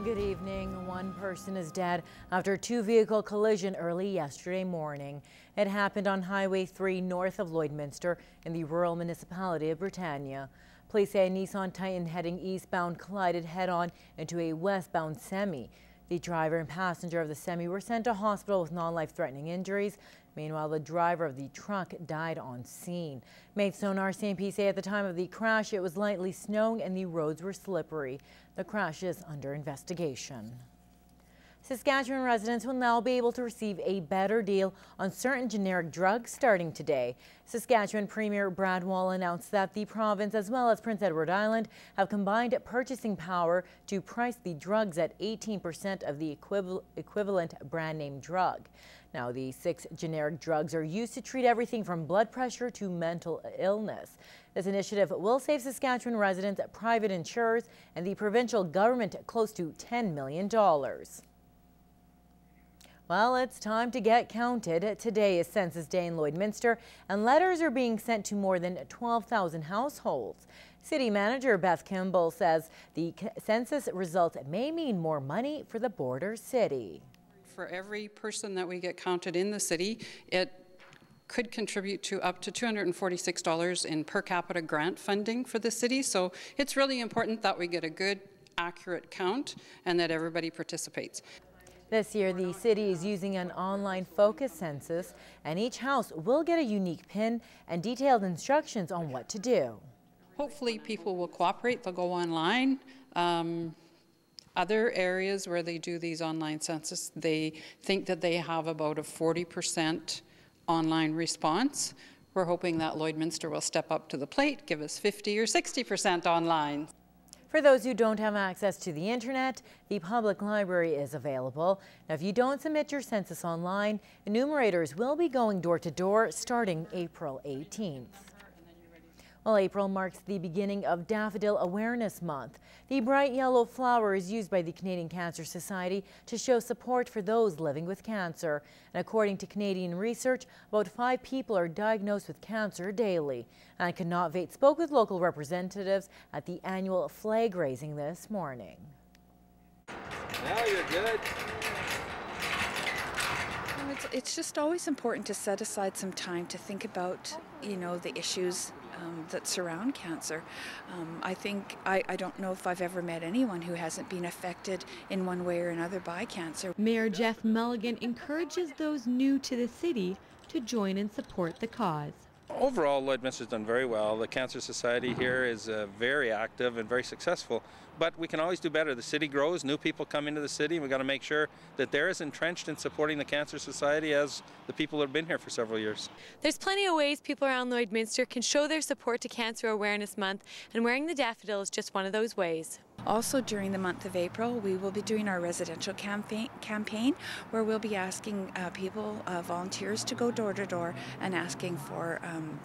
Good evening. One person is dead after a two-vehicle collision early yesterday morning. It happened on Highway 3 north of Lloydminster in the rural municipality of Britannia. Police say a Nissan Titan heading eastbound collided head-on into a westbound semi. The driver and passenger of the semi were sent to hospital with non-life-threatening injuries. Meanwhile, the driver of the truck died on scene. Maidstone RCMP say at the time of the crash, it was lightly snowing and the roads were slippery. The crash is under investigation. Saskatchewan residents will now be able to receive a better deal on certain generic drugs starting today. Saskatchewan Premier Brad Wall announced that the province as well as Prince Edward Island have combined purchasing power to price the drugs at 18% of the equivalent brand name drug. Now, the 6 generic drugs are used to treat everything from blood pressure to mental illness. This initiative will save Saskatchewan residents, private insurers, and the provincial government close to $10 million. Well, it's time to get counted. Today is Census Day in Lloydminster, and letters are being sent to more than 12,000 households. City Manager Beth Kimball says the census results may mean more money for the border city. For every person that we get counted in the city, it could contribute to up to $246 in per capita grant funding for the city. So it's really important that we get a good, accurate count and that everybody participates. This year, the city is using an online focus census, and each house will get a unique PIN and detailed instructions on what to do. Hopefully people will cooperate, they'll go online. Other areas where they do these online census, they think that they have about a 40% online response. We're hoping that Lloydminster will step up to the plate, give us 50 or 60% online. For those who don't have access to the internet, the public library is available. Now, if you don't submit your census online, enumerators will be going door to door starting April 18th. Well, April marks the beginning of Daffodil Awareness Month. The bright yellow flower is used by the Canadian Cancer Society to show support for those living with cancer. And according to Canadian research, about 5 people are diagnosed with cancer daily. And Cannot Vate spoke with local representatives at the annual flag raising this morning. Now you're good. It's just always important to set aside some time to think about, the issues that surround cancer. I don't know if I've ever met anyone who hasn't been affected in one way or another by cancer. Mayor Jeff Mulligan encourages those new to the city to join and support the cause. Overall, Lloydminster's done very well. The Cancer Society here is very active and very successful, but we can always do better. The city grows, new people come into the city, and we've got to make sure that they're as entrenched in supporting the Cancer Society as the people who have been here for several years. There's plenty of ways people around Lloydminster can show their support to Cancer Awareness Month, and wearing the daffodil is just one of those ways. Also, during the month of April, we will be doing our residential campaign where we'll be asking volunteers to go door to door and asking for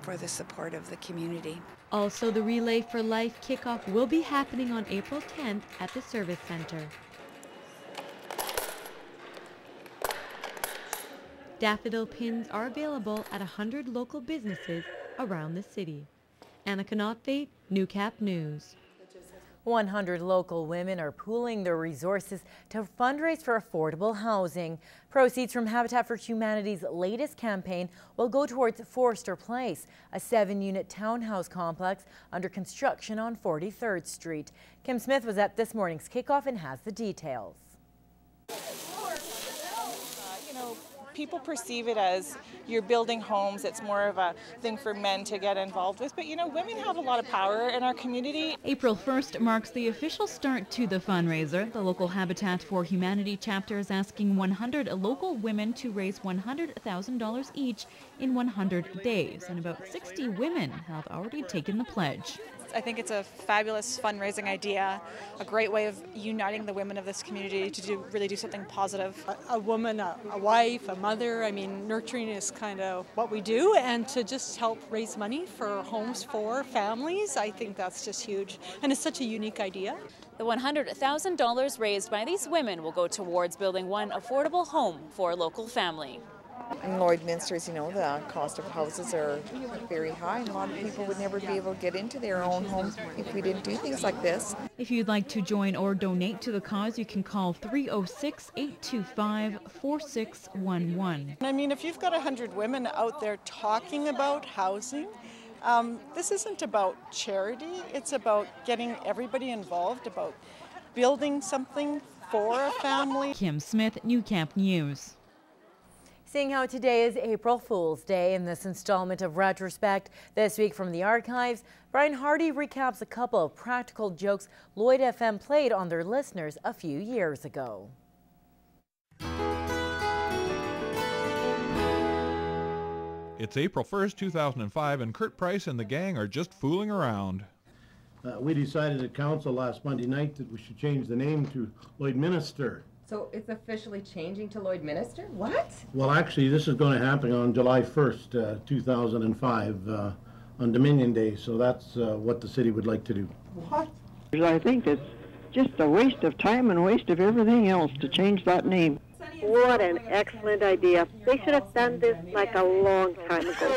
the support of the community. Also, the Relay for Life kickoff will be happening on April 10th at the Service Center. Daffodil pins are available at 100 local businesses around the city. Anna Cannot Vate, Newcap News. 100 local women are pooling their resources to fundraise for affordable housing. Proceeds from Habitat for Humanity's latest campaign will go towards Forster Place, a 7-unit townhouse complex under construction on 43rd Street. Kim Smith was at this morning's kickoff and has the details. People perceive it as you're building homes. It's more of a thing for men to get involved with. But women have a lot of power in our community. April 1st marks the official start to the fundraiser. The local Habitat for Humanity chapter is asking 100 local women to raise $100,000 each in 100 days. And about 60 women have already taken the pledge. I think it's a fabulous fundraising idea, a great way of uniting the women of this community to really do something positive. A woman, a wife, a mother, nurturing is kind of what we do, and to just help raise money for homes for families, I think that's just huge, and it's such a unique idea. The $100,000 raised by these women will go towards building one affordable home for a local family. In Lloydminster, as you know, the cost of houses are very high, and a lot of people would never be able to get into their own homes if we didn't do things like this. If you'd like to join or donate to the cause, you can call 306-825-4611. I mean, if you've got 100 women out there talking about housing, this isn't about charity, it's about getting everybody involved, about building something for a family. Kim Smith, Newcap News. Seeing how today is April Fool's Day in this installment of Retrospect this week from the archives, Brian Hardy recaps a couple of practical jokes Lloyd FM played on their listeners a few years ago. It's April 1st, 2005, and Kurt Price and the gang are just fooling around. We decided at council last Monday night that we should change the name to Lloydminster. So it's officially changing to Lloydminster? What? Well, actually, this is going to happen on July 1st, 2005, on Dominion Day, so that's what the city would like to do. What? I think it's just a waste of time and a waste of everything else to change that name. What an excellent idea. They should have done this like a long time ago.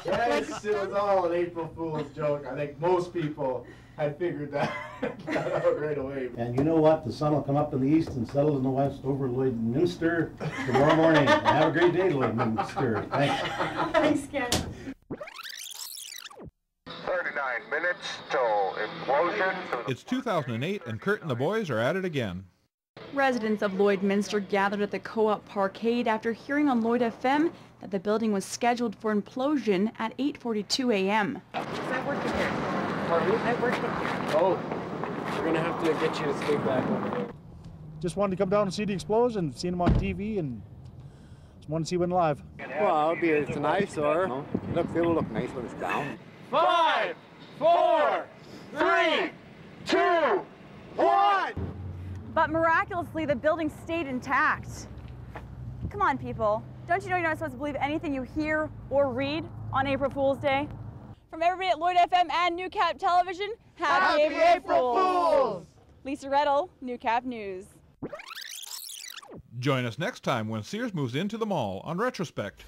Yes, it was all an April Fool's joke. I think most people had figured that out right away. And you know what? The sun will come up in the east and settle in the west over Lloydminster tomorrow morning. Have a great day, Lloydminster. Thanks. Thanks, Ken. 39 minutes till implosion. It's 2008, and Kurt and the boys are at it again. Residents of Lloydminster gathered at the Co-op Parkade after hearing on Lloyd FM that the building was scheduled for implosion at 8:42 a.m. Is that working here? Pardon me? That working here? Oh, we're going to have to get you to stay back over there. Just wanted to come down and see the explosion, seen them on TV, and just wanted to see one live. Well, it's an eyesore. Look, it'll look nice when it's down. 5, 4, 3, 2, 1. But miraculously, the building stayed intact. Come on, people. Don't you know you're not supposed to believe anything you hear or read on April Fool's Day? From everybody at Lloyd FM and Newcap Television, Happy April Fools! Lisa Rettle, Newcap News. Join us next time when Sears moves into the mall on Retrospect.